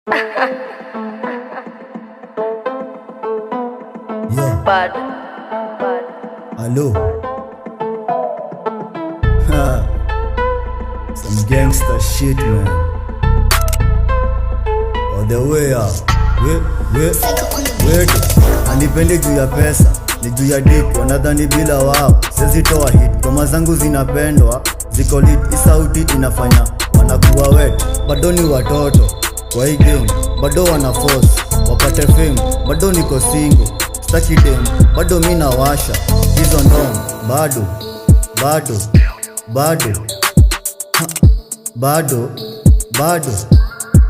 Yeah. Bad. Hello. Some gangster shit, man. All the way up. Wait. Anipendi juu ya pesa, ni juu ya dick. Wanadhani bila wao sezi toa hit. Ngoma zangu zinapendwa, ziko lit. Isauti inafanya wanakuwa wet. Bado ni watoto kwa hii game, bado wana force wapate fame. Bado niko single, staki dem, bado mina washa hizo ndom.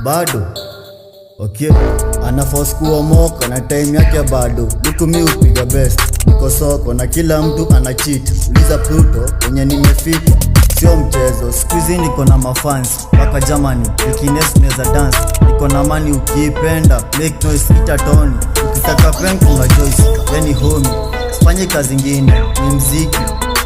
Bado okay. Ana force kuomoka na time yake bado. Luku mi upiga best, niko soko na kila mtu ana cheat. Uliza Pluto kwenye nimefika, sio mchezo. Squeezy niko na mafans mpaka Germany, Nikines neza dance. Niko na mani ukiipenda, make noise ita Tony. Ukitaka prank unga Joyce, yani homie. Sifanye kazi ingine, ni mziki.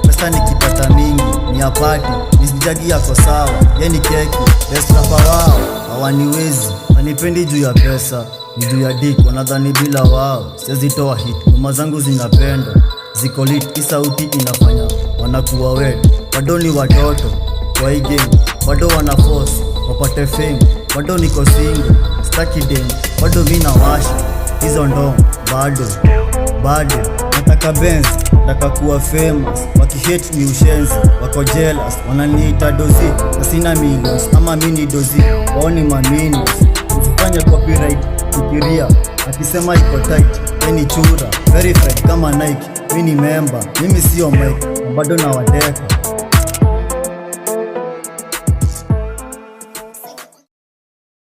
Pesa nikipata mingi, ni ya party. Nisijagi yako sawa, yani keki. Best rapper wao, hawaniwezi. Wanipendi juu ya pesa, ni juu ya dick. Wanadhani bila wao siwezi toa hit. Ngoma zangu zinapendwa, ziko lit. Isauti inafanya wanakuwa wet. Bado ni watoto kwa hii game, bado wana force wapate fame. Bado niko single, staki dem, bado mina washa hizo ndom. Bado nataka Benz, nataka kuwa famous. Wakihate ni ushenzi, wako jealous, wananiita dozi na sina millions. Ama mini dozi, wao ni mamini. Usifanye copyright, fikiria akisema iko tight, yani chura verified kama Nike. Mimi ni member, mimi sio Mike, bado na wadeka.